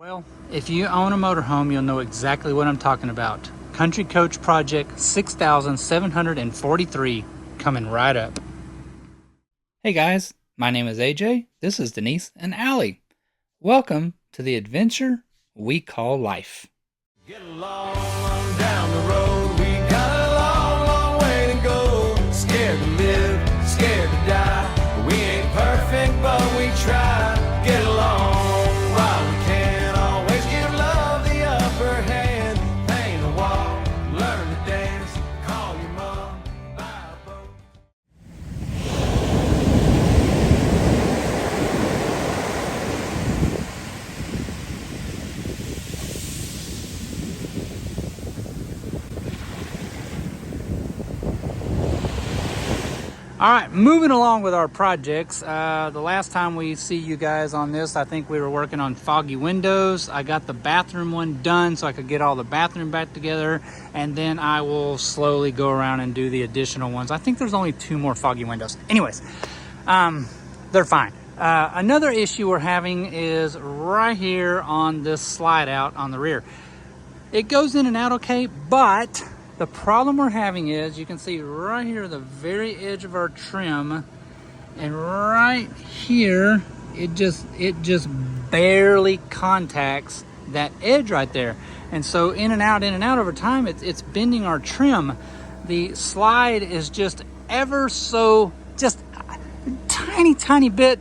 Well, if you own a motorhome, you'll know exactly what I'm talking about. Country Coach Project 6743 coming right up. Hey guys, my name is AJ. This is Denise and Allie. Welcome to the adventure we call life. Get along down the road. We got a long, long way to go. Scared to live, scared to die. We ain't perfect, but we try. Get along while we can. Always give love the upper hand. Paint a wall, learn to dance. Call your mom, buy a boat. All right, moving along with our projects. The last time we see you guys on this, I think we were working on foggy windows. I got the bathroom one done so I could get all the bathroom back together, and then I will slowly go around and do the additional ones. I think there's only 2 more foggy windows. Anyways, they're fine. Another issue we're having is right here on this slide out on the rear. It goes in and out okay, but the problem we're having is, you can see right here, the very edge of our trim, and right here, it just barely contacts that edge right there. And so in and out over time, it's bending our trim. The slide is just ever so, just a tiny bit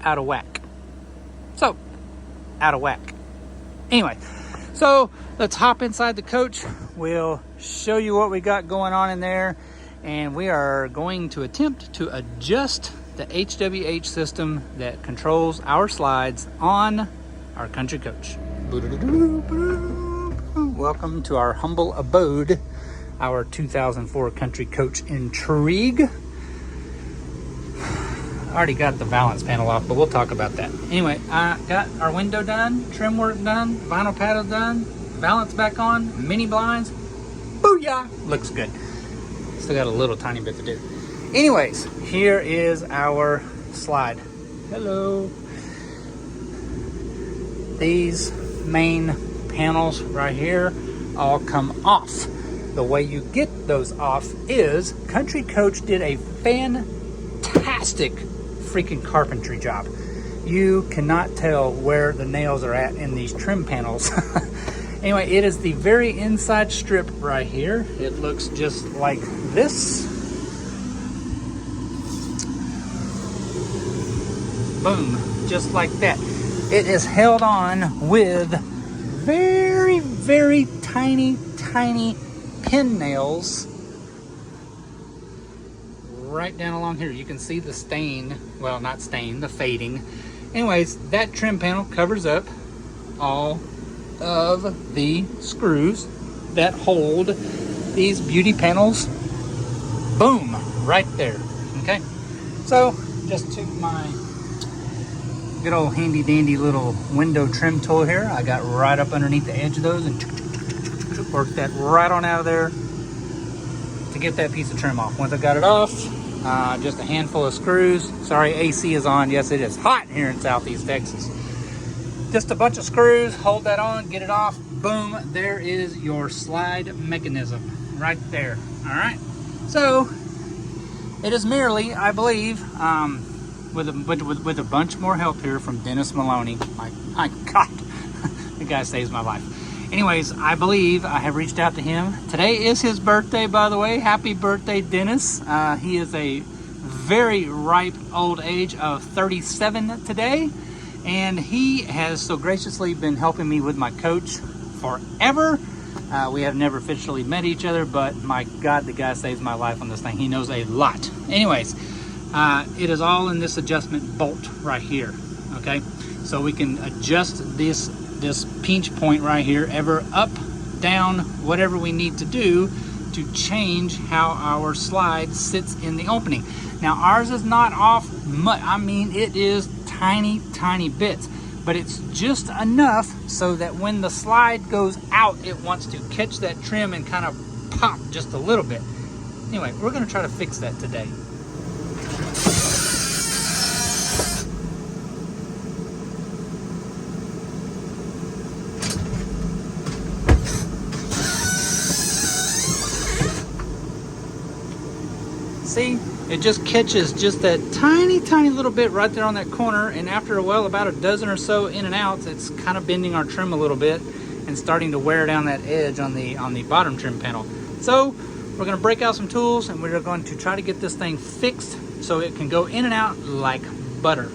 out of whack. So, out of whack. Anyway, so let's hop inside the coach. We'll show you what we got going on in there, and we are going to attempt to adjust the HWH system that controls our slides on our Country Coach. Welcome to our humble abode, our 2004 Country Coach Intrigue. I already got the balance panel off, but we'll talk about that. Anyway, I got our window done, trim work done, vinyl paddle done, balance back on, mini blinds. Booyah! Looks good. Still got a little tiny bit to do. Anyways, here is our slide. Hello. These main panels right here all come off. The way you get those off is Country Coach did a fantastic freaking carpentry job. You cannot tell where the nails are at in these trim panels. Anyway, it is the very inside strip right here. It looks just like this. Boom, just like that. It is held on with very tiny pin nails right down along here. You can see the stain, well, not stain, the fading. Anyways, that trim panel covers up all of the screws that hold these beauty panels. Boom, right there. Okay, so just took my good old handy dandy little window trim tool here. I got right up underneath the edge of those and worked that right on out of there to get that piece of trim off. Once I got it off, just a handful of screws. Sorry, AC is on. Yes, it is hot here in Southeast Texas. Just a bunch of screws, hold that on, get it off, boom, there is your slide mechanism right there. All right, so it is merely, I believe, with a bunch more help here from Dennis Maloney. My God, the guy saves my life. Anyways, I believe I have reached out to him. Today is his birthday, by the way. Happy birthday, Dennis. He is a very ripe old age of 37 today. And he has so graciously been helping me with my coach forever. We have never officially met each other, but my God, the guy saves my life on this thing. He knows a lot. Anyways, it is all in this adjustment bolt right here, okay? So we can adjust this pinch point right here, ever up, down, whatever we need to do to change how our slide sits in the opening. Now, ours is not off much. I mean, it is tiny bits, but it's just enough so that when the slide goes out, it wants to catch that trim and kind of pop just a little bit. Anyway, we're going to try to fix that today. See, it just catches just that tiny little bit right there on that corner, and after a while, about a dozen or so in and outs, it's kind of bending our trim a little bit and starting to wear down that edge on the bottom trim panel. So we're going to break out some tools and we're going to try to get this thing fixed so it can go in and out like butter.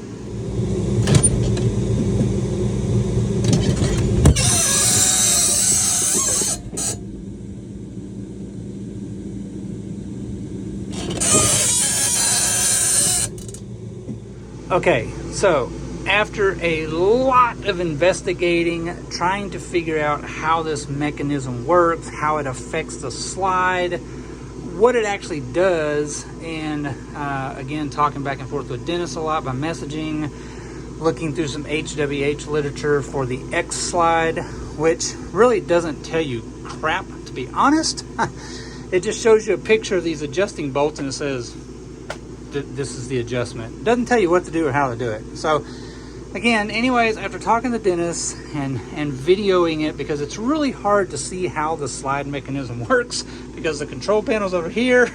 Okay, so after a lot of investigating, trying to figure out how this mechanism works, how it affects the slide, what it actually does, and again, talking back and forth with Dennis a lot by messaging, looking through some HWH literature for the X slide, which really doesn't tell you crap, to be honest. It just shows you a picture of these adjusting bolts and it says, this is the adjustment. It doesn't tell you what to do or how to do it. So again, anyways, after talking to Dennis and videoing it, because it's really hard to see how the slide mechanism works because the control panel's over here,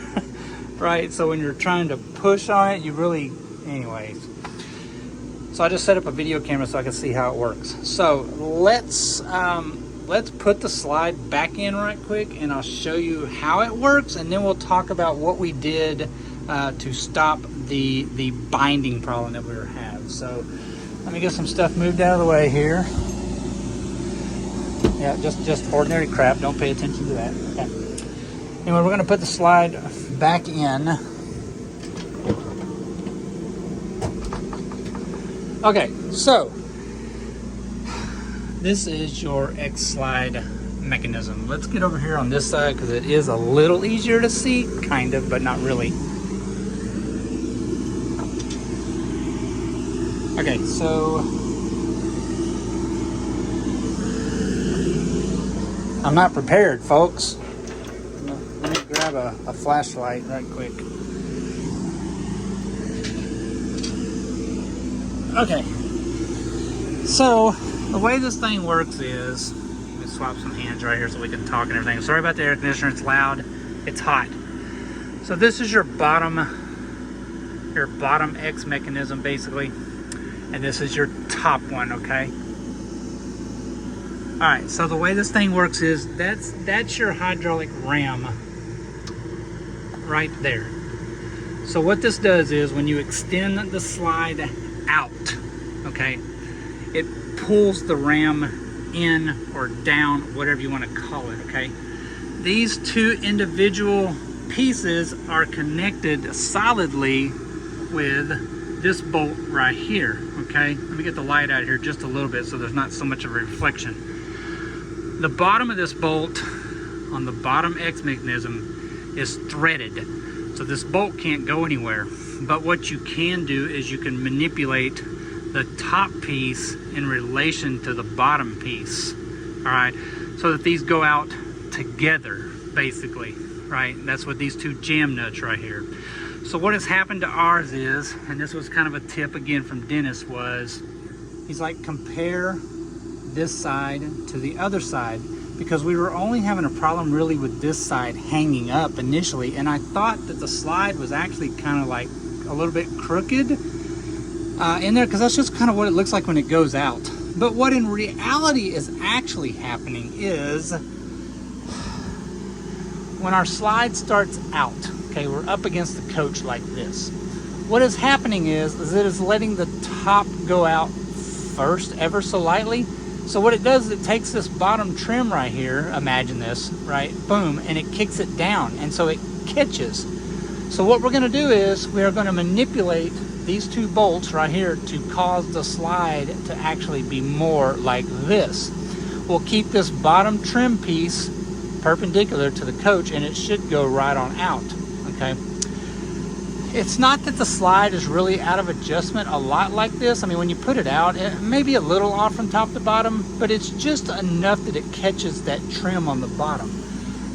right? So when you're trying to push on it, you really, anyways. So I just set up a video camera so I can see how it works. So let's put the slide back in right quick and I'll show you how it works, and then we'll talk about what we did to stop the binding problem that we were having. So let me get some stuff moved out of the way here. Yeah, just ordinary crap. Don't pay attention to that. Okay. Anyway, we're going to put the slide back in. Okay, so this is your X slide mechanism. Let's get over here on this side because it is a little easier to see, kind of, but not really. Okay, so I'm not prepared, folks. Let me grab a flashlight right quick. Okay, so the way this thing works is, let me swap some hands right here so we can talk and everything. Sorry about the air conditioner, it's loud, it's hot. So this is your bottom X mechanism basically. And this is your top one, okay? All right, so the way this thing works is that's your hydraulic ram right there. So what this does is when you extend the slide out, okay, it pulls the ram in or down, whatever you want to call it, okay? These two individual pieces are connected solidly with this bolt right here, okay? Let me get the light out here just a little bit so there's not so much of a reflection. The bottom of this bolt on the bottom X mechanism is threaded, so this bolt can't go anywhere. But what you can do is you can manipulate the top piece in relation to the bottom piece, all right? So that these go out together, basically, right? That's what these two jam nuts right here. So what has happened to ours is, and this was kind of a tip again from Dennis, was he's like, compare this side to the other side, because we were only having a problem really with this side hanging up initially, and I thought that the slide was actually kind of like a little bit crooked in there, because that's just kind of what it looks like when it goes out. But what in reality is actually happening is when our slide starts out, okay, we're up against the coach like this. What is happening is it is letting the top go out first ever so lightly. So what it does is it takes this bottom trim right here, imagine this, right, boom, and it kicks it down, and so it catches. So what we're gonna do is we are gonna manipulate these two bolts right here to cause the slide to actually be more like this. We'll keep this bottom trim piece perpendicular to the coach and it should go right on out, okay? It's not that the slide is really out of adjustment a lot like this. I mean, when you put it out, it may be a little off from top to bottom, but it's just enough that it catches that trim on the bottom.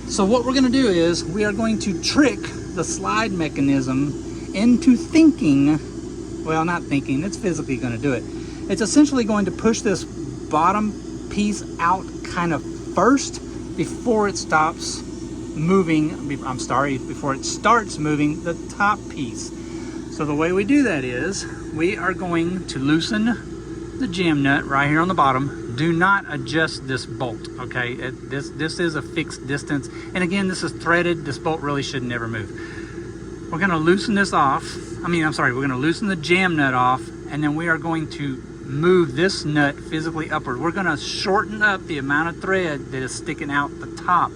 So what we're gonna do is we are going to trick the slide mechanism into thinking, well, not thinking, it's physically gonna do it. It's essentially going to push this bottom piece out kind of first before it stops moving, before it starts moving the top piece. So the way we do that is we are going to loosen the jam nut right here on the bottom. Do not adjust this bolt, okay? This is a fixed distance. And again, this is threaded. This bolt really should never move. We're gonna loosen this off. We're gonna loosen the jam nut off, and then we are going to move this nut physically upward. We're gonna shorten up the amount of thread that is sticking out the top,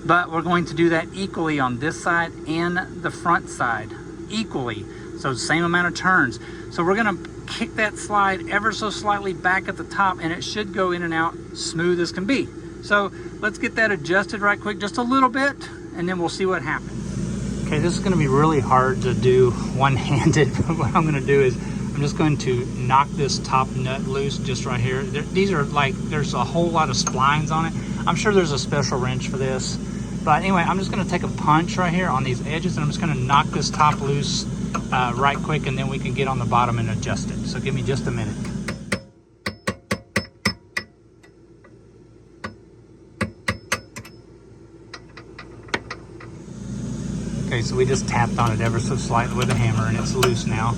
but we're going to do that equally on this side and the front side, equally. So same amount of turns. So we're gonna kick that slide ever so slightly back at the top, and it should go in and out smooth as can be. So let's get that adjusted right quick, just a little bit, and then we'll see what happens. Okay, this is gonna be really hard to do one-handed, but what I'm gonna do is I'm just going to knock this top nut loose just right here. These are like, there's a whole lot of splines on it. I'm sure there's a special wrench for this. But anyway, I'm just gonna take a punch right here on these edges, and I'm just gonna knock this top loose right quick, and then we can get on the bottom and adjust it. So give me just a minute. Okay, so we just tapped on it ever so slightly with a hammer, and it's loose now.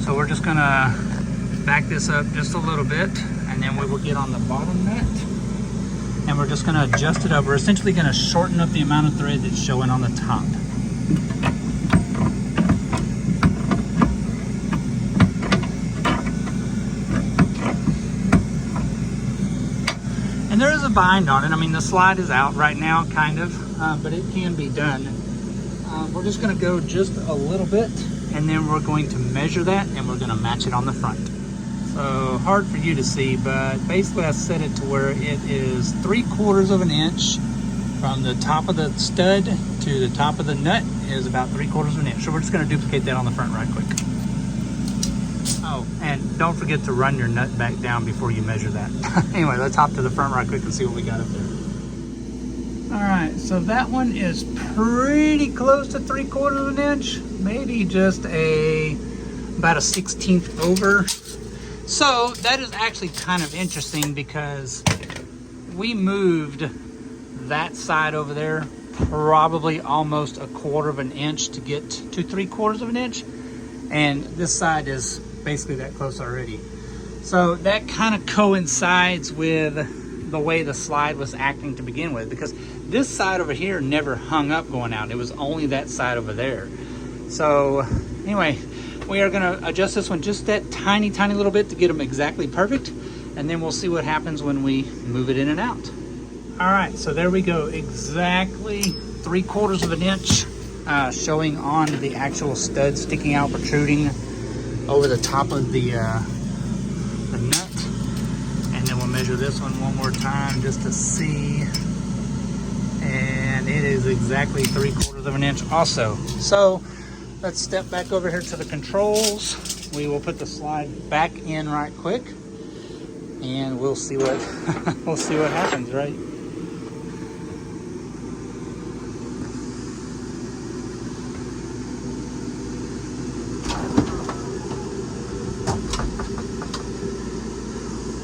So we're just gonna back this up just a little bit, and then we will get on the bottom nut, and we're just gonna adjust it up. We're essentially gonna shorten up the amount of thread that's showing on the top. And there is a bind on it. I mean, the slide is out right now, kind of, but it can be done. We're just gonna go just a little bit, and then we're going to measure that, and we're gonna match it on the front. So hard for you to see, but basically I set it to where it is 3/4 of an inch from the top of the stud to the top of the nut is about 3/4 of an inch. So we're just gonna duplicate that on the front right quick. Oh, and don't forget to run your nut back down before you measure that. Anyway, let's hop to the front right quick and see what we got up there. All right, so that one is pretty close to 3/4 of an inch, maybe just about a 1/16 over. So that is actually kind of interesting because we moved that side over there probably almost 1/4 of an inch to get to 3/4 of an inch, and this side is basically that close already. So that kind of coincides with the way the slide was acting to begin with, because this side over here never hung up going out. It was only that side over there. So anyway, we are gonna adjust this one just that tiny little bit to get them exactly perfect, and then we'll see what happens when we move it in and out. All right, so there we go, exactly 3/4 of an inch showing on the actual stud sticking out, protruding over the top of the nut. And then we'll measure this one more time just to see, and it is exactly 3/4 of an inch also. So let's step back over here to the controls. We will put the slide back in right quick, and we'll see what we'll see what happens, right?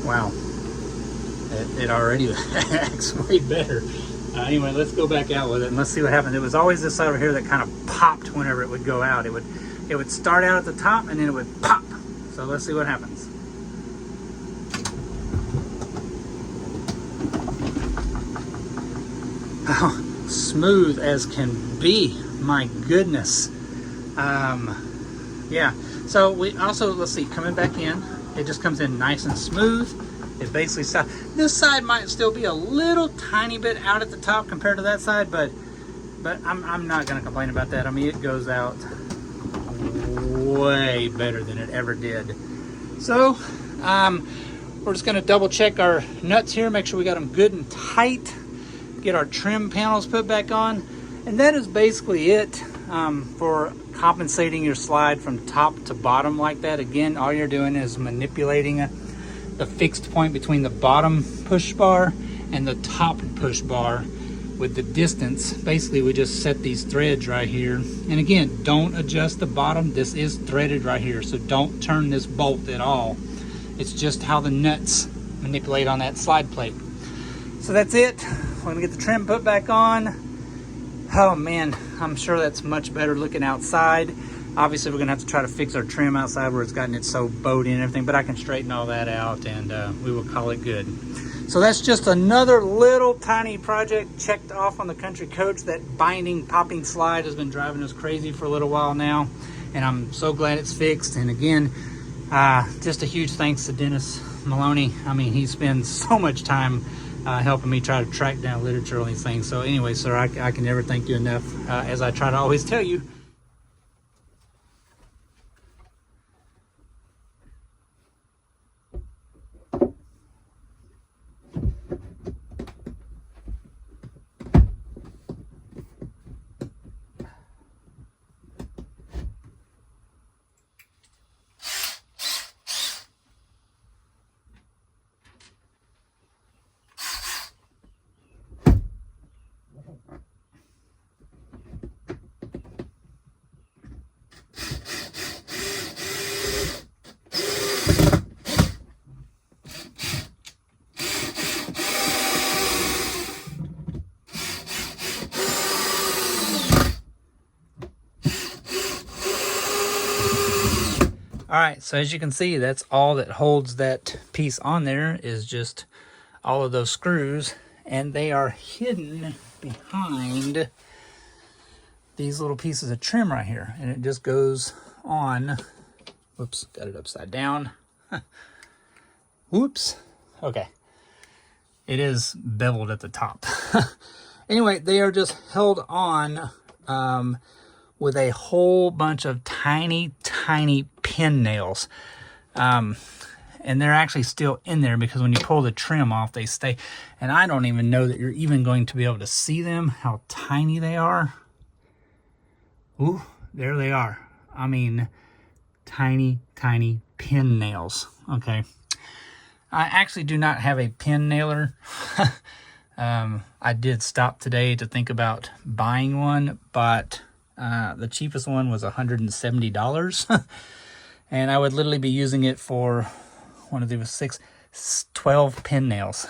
Wow, it already acts way better. Anyway, let's go back out with it and let's see what happens. It was always this side over here that kind of popped whenever it would go out. It would start out at the top and then it would pop. So let's see what happens. Oh, smooth as can be. My goodness. Yeah. So we also, let's see, coming back in, it just comes in nice and smooth. It basically stops. This side might still be a little tiny bit out at the top compared to that side, but I'm not going to complain about that. I mean, it goes out way better than it ever did. So we're just going to double check our nuts here, make sure we got them good and tight, get our trim panels put back on, and that is basically it for compensating your slide from top to bottom like that. Again, all you're doing is manipulating the fixed point between the bottom push bar and the top push bar with the distance. Basically, we just set these threads right here. And again, don't adjust the bottom. This is threaded right here, so don't turn this bolt at all. It's just how the nuts manipulate on that slide plate. So that's it. We're gonna get the trim put back on. Oh man, I'm sure that's much better looking outside. Obviously, we're gonna have to try to fix our trim outside where it's gotten it so bowed in and everything, but I can straighten all that out and we will call it good. So that's just another little tiny project checked off on the Country Coach. That binding popping slide has been driving us crazy for a little while now, and I'm so glad it's fixed. And again, just a huge thanks to Dennis Maloney. I mean, he spends so much time helping me try to track down literature on these things. So anyway, sir, I can never thank you enough, as I try to always tell you. All right, so as you can see, that's all that holds that piece on there is just all of those screws, and they are hidden behind these little pieces of trim right here, and it just goes on. Whoops, got it upside down. Whoops. Okay. It is beveled at the top. Anyway, they are just held on with a whole bunch of tiny pin nails. And they're actually still in there because when you pull the trim off, they stay. And I don't even know that you're even going to be able to see them, how tiny they are. Ooh, there they are. I mean, tiny pin nails. Okay. I actually do not have a pin nailer. I did stop today to think about buying one, but the cheapest one was $170. And I would literally be using it for one of the 12 pin nails.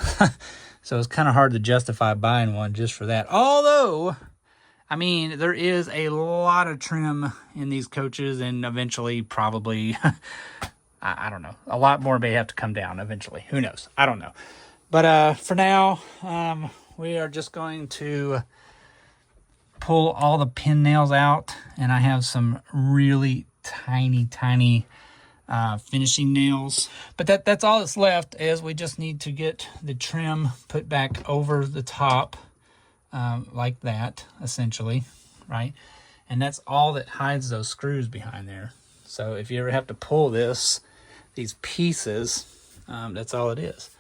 So it's kind of hard to justify buying one just for that. Although, I mean, there is a lot of trim in these coaches, and eventually probably, I don't know, a lot more may have to come down eventually. Who knows? I don't know. But for now, we are just going to pull all the pin nails out, and I have some really tiny finishing nails. But that's all that's left, is we just need to get the trim put back over the top like that, essentially, right? And that's all that hides those screws behind there. So if you ever have to pull these pieces, that's all it is.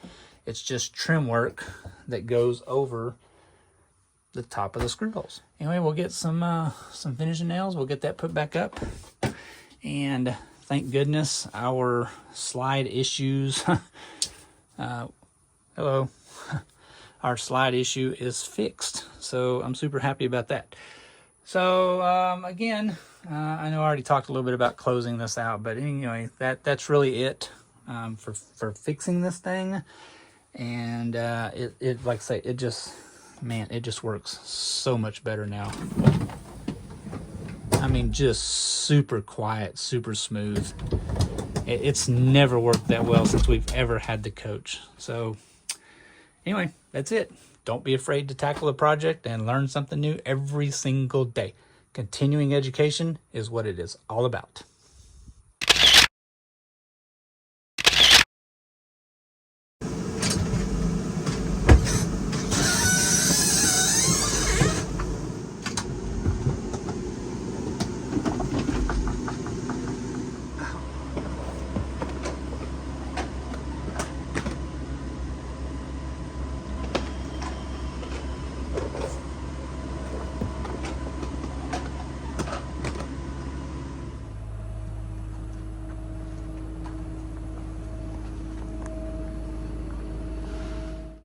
It's just trim work that goes over the top of the screw holes. Anyway, we'll get some finishing nails. We'll get that put back up. And thank goodness our slide issues, hello, our slide issue is fixed. So I'm super happy about that. So again, I know I already talked a little bit about closing this out, but anyway, that's really it for fixing this thing. And it like I say, it just works so much better now. I mean, just super quiet, super smooth. It's never worked that well since we've ever had the coach. So anyway, that's it. Don't be afraid to tackle a project and learn something new every single day. Continuing education is what it is all about.